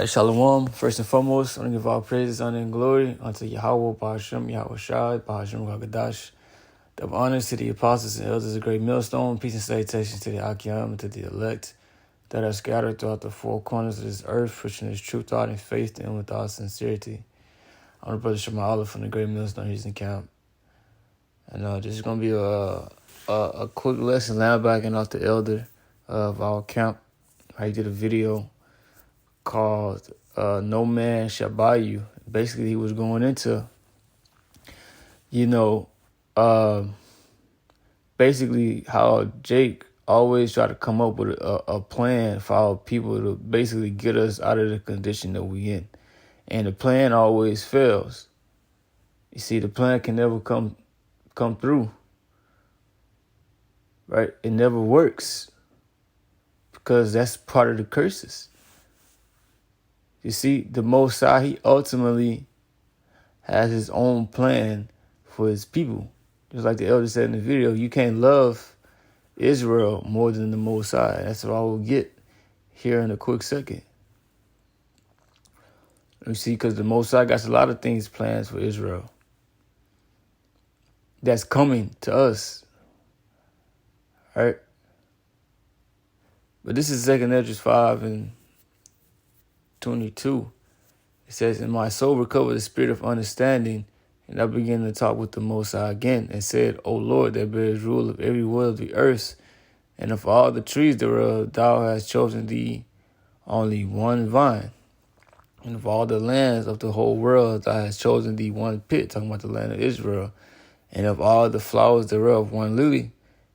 Shalom. First and foremost, I want to give all praises, honor, and glory unto Yahweh, Bahashem, Yahweh Shai, Bahashem, Hagadash. Double honors to the apostles and elders of Great Millstone. Peace and salutations to the Akim and to the elect that are scattered throughout the four corners of this earth, pushing this truth out in faith and with all sincerity. I'm the brother Shema Olive from the Great Millstone Houston Camp. And this is going to be a quick lesson, landbacking off the elder of our camp. I did a video called No Man Shall Buy You. Basically, he was going into, basically how Jake always try to come up with a plan for our people to basically get us out of the condition that we in. And the plan always fails. You see, the plan can never come through, right? It never works because that's part of the curses. You see, the Most High, he ultimately has his own plan for his people. Just like the elder said in the video, you can't love Israel more than the Most High. That's what I will get here in a quick second. You see, because the Most High got a lot of things planned for Israel that's coming to us. All right? But this is 2 Esdras 5 and 22. It says, "And my soul recovered the spirit of understanding, and I began to talk with the Most High again, and said, O Lord, that bears rule of every wood of the earth, and of all the trees thereof thou hast chosen thee only one vine. And of all the lands of the whole world thou hast chosen thee one pit," talking about the land of Israel, "and of all the flowers thereof one lily,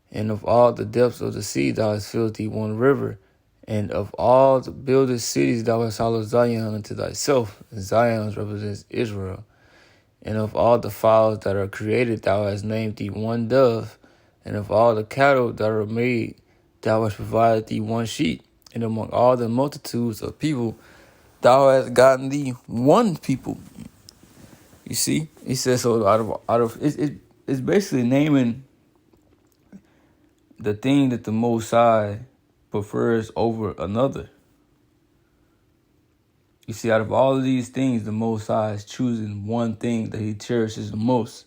and of all the depths of the sea thou hast filled thee one river, and of all the builded cities thou hast hallowed Zion unto thyself." And Zion represents Israel. "And of all the fowls that are created thou hast named thee one dove, and of all the cattle that are made thou hast provided thee one sheep, and among all the multitudes of people thou hast gotten thee one people." You see, he says, so out of it's basically naming the thing that the Most High prefers over another. You see, out of all of these things, the Most High is choosing one thing that he cherishes the most.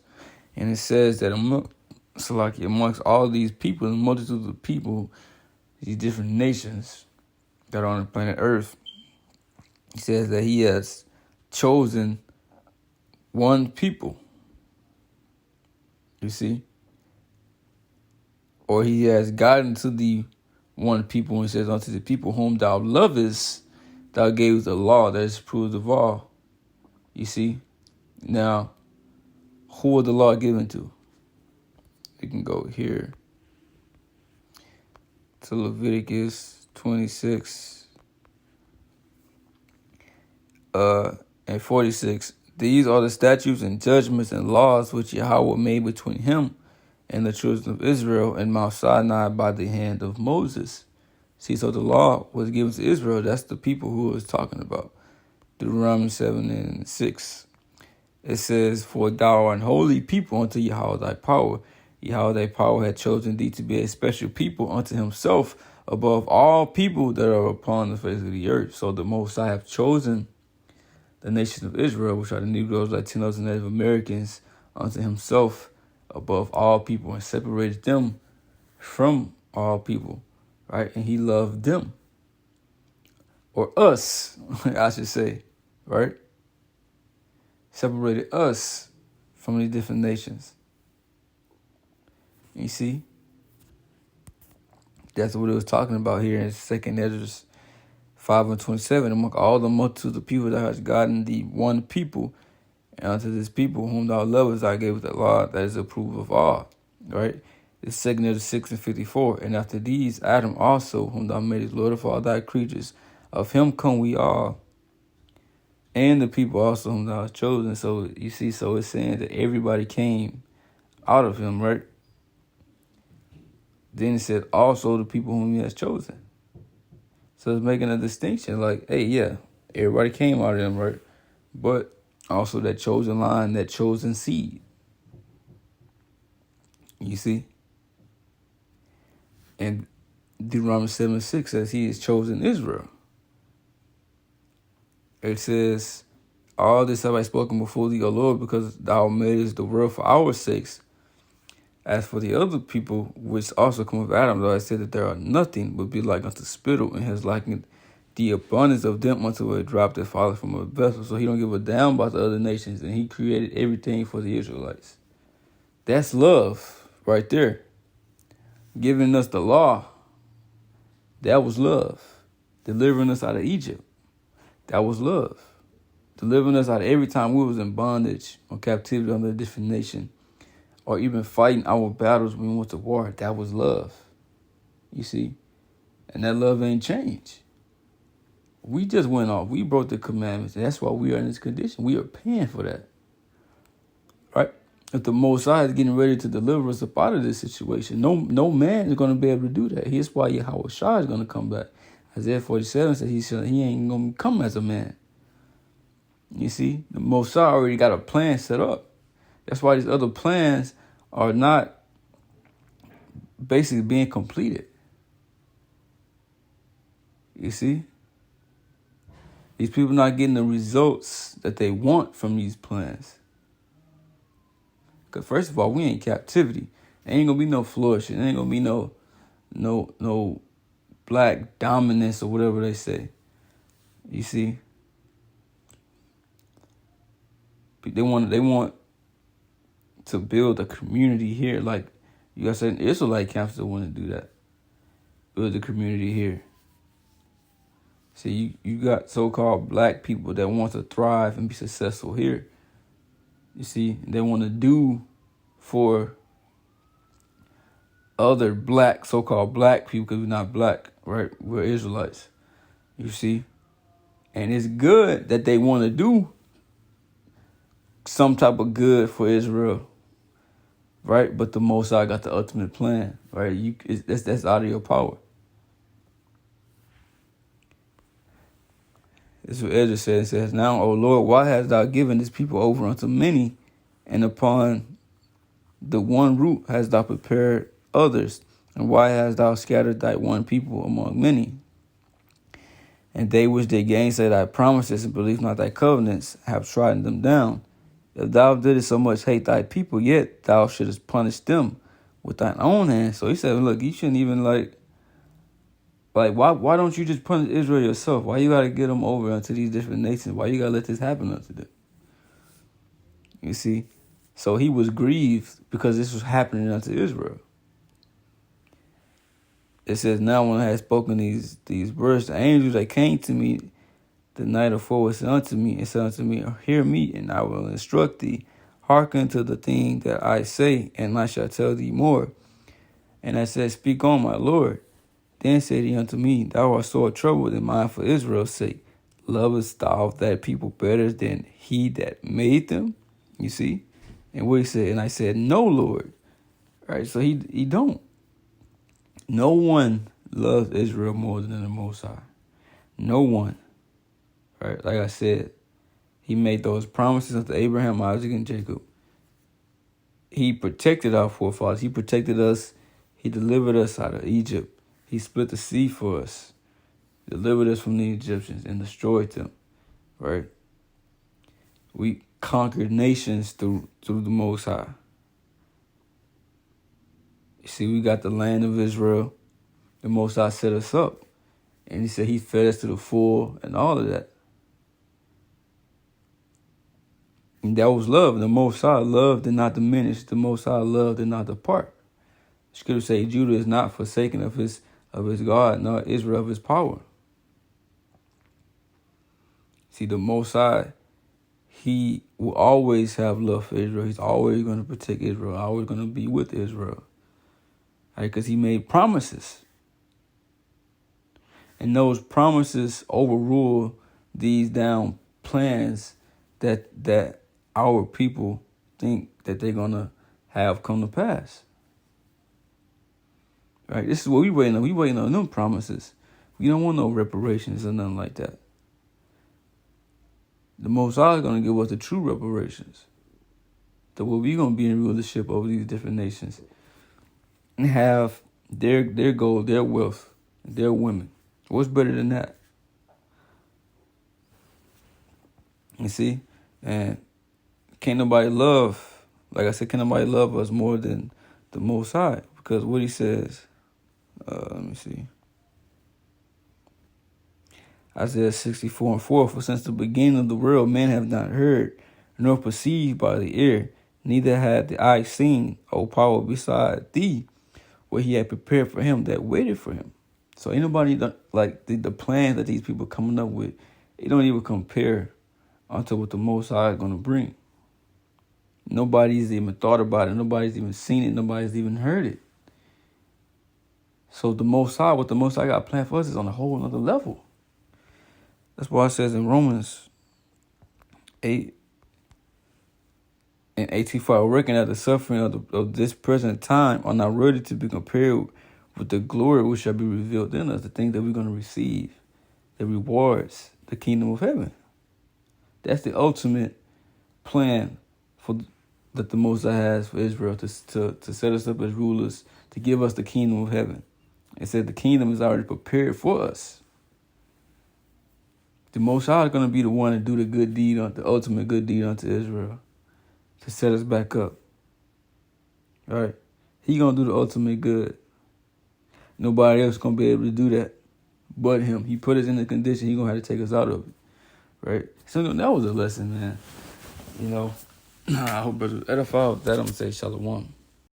And it says that amongst all these people, the multitudes of people, these different nations that are on the planet Earth, he says that he has chosen one people. You see? Or he has gotten to the one people, and says, unto the people whom thou lovest, thou gavest the law that is proved of all. You see? Now, who was the law given to? We can go here to Leviticus 26 and 46. "These are the statutes and judgments and laws which Yahweh made between him and the children of Israel in Mount Sinai by the hand of Moses." See, so the law was given to Israel. That's the people who it's talking about. Deuteronomy 7 and 6. It says, "For thou art an holy people unto Yahweh thy power. Yahweh thy power had chosen thee to be a special people unto himself above all people that are upon the face of the earth." So the Most High have chosen the nation of Israel, which are the Negroes, Latinos, and Native Americans, unto himself above all people, and separated them from all people, right? And he loved them, or us, I should say, right? Separated us from the different nations. You see? That's what it was talking about here in 2 Esdras 5 and 27. "Among all the multitudes of people that has gotten thee one people, and unto this people whom thou lovest I gave the law that is approved of all." Right? It's 2 Esdras 6 and 54. "And after these Adam also, whom thou madest Lord of all thy creatures, of him come we all, and the people also whom thou hast chosen." So you see, so it's saying that everybody came out of him, right? Then it said also the people whom he has chosen. So it's making a distinction like, hey, yeah, everybody came out of him, right? But also that chosen line, that chosen seed. You see? And Deuteronomy 7:6 says he has chosen Israel. It says, all this have I spoken before thee, O Lord, because thou madest the world for our sakes. As for the other people which also come of Adam, though I said that there are nothing but be like unto spittle, and has likened the abundance of them unto a drop that falleth from a vessel. So he don't give a damn about the other nations, and he created everything for the Israelites. That's love right there. Giving us the law, that was love. Delivering us out of Egypt, that was love. Delivering us out of every time we was in bondage or captivity under a different nation, or even fighting our battles when we went to war, that was love. You see? And that love ain't changed. We just went off. We broke the commandments, and that's why we are in this condition. We are paying for that. Right? If the Most High is getting ready to deliver us up out of this situation, no man is going to be able to do that. Here's why Yahweh Shai is going to come back. Isaiah 47 says he ain't going to come as a man. You see? The Most High already got a plan set up. That's why these other plans are not basically being completed. You see? These people not getting the results that they want from these plans. Because first of all, we ain't captivity. There ain't gonna be no flourishing. There ain't gonna be no black dominance or whatever they say. You see? They want to build a community here. Like you got certain Israelite camps that want to do that. Build a community here. See, you got so-called black people that want to thrive and be successful here. You see, they want to do for other black, so-called black people, because we're not black, right? We're Israelites. You see? And it's good that they want to do some type of good for Israel, right? But the Most High got the ultimate plan, right? That's out of your power. This is what Ezra said. It says, now, O Lord, why hast thou given this people over unto many, and upon the one root hast thou prepared others? And why hast thou scattered thy one people among many? And they which did gainsay thy promises and believe not thy covenants have trodden them down. If thou didst so much hate thy people, yet thou shouldest punish them with thine own hand. So he said, look, you shouldn't even why don't you just punish Israel yourself? Why you got to get them over unto these different nations? Why you got to let this happen unto them? You see? So he was grieved because this was happening unto Israel. It says, now when I had spoken these words, the angels that came to me the night afore said unto me, hear me, and I will instruct thee. Hearken to the thing that I say, and I shall tell thee more. And I said, speak on, my Lord. Then said he unto me, thou art sore troubled in mind for Israel's sake. Lovest thou that people better than he that made them? You see? And what he said, and I said, no, Lord. All right, so he don't. No one loves Israel more than the Most High. No one. All right, like I said, he made those promises unto Abraham, Isaac, and Jacob. He protected our forefathers. He protected us. He delivered us out of Egypt. He split the sea for us, delivered us from the Egyptians, and destroyed them, right? We conquered nations through the Most High. You see, we got the land of Israel. The Most High set us up. And he said he fed us to the full and all of that. And that was love. The Most High love did not diminish. The Most High love did not depart. Scripture say Judah is not forsaken of his God, nor Israel of his power. See, the Most High, he will always have love for Israel. He's always going to protect Israel, always going to be with Israel. Right? Because he made promises. And those promises overrule these down plans that our people think that they're going to have come to pass. Right? This is what we waiting on. We waiting on them promises. We don't want no reparations or nothing like that. The Most High is going to give us the true reparations. So we're going to be in rulership over these different nations and have their gold, their wealth, their women. What's better than that? You see? And can't nobody love, like I said, can't nobody love us more than the Most High. Because what he says, let me see. Isaiah 64:4, for since the beginning of the world, men have not heard, nor perceived by the ear, neither had the eye seen, O power beside thee, what he had prepared for him that waited for him. So ain't nobody, like the plans that these people coming up with, it don't even compare unto what the Most High is going to bring. Nobody's even thought about it. Nobody's even seen it. Nobody's even heard it. So the Most High, what the Most High got planned for us is on a whole other level. That's why it says in Romans 8 and 18, for I reckon that the suffering of this present time are not ready to be compared with the glory which shall be revealed in us, the things that we're going to receive, the rewards, the kingdom of heaven. That's the ultimate plan that the Most High has for Israel, to set us up as rulers, to give us the kingdom of heaven. It said the kingdom is already prepared for us. The Most High is going to be the one to do the good deed, the ultimate good deed unto Israel, to set us back up. All right? He going to do the ultimate good. Nobody else going to be able to do that but him. He put us in the condition. He going to have to take us out of it. Right? So that was a lesson, man. You know, I hope brother edify with that. I'm going to say shalom.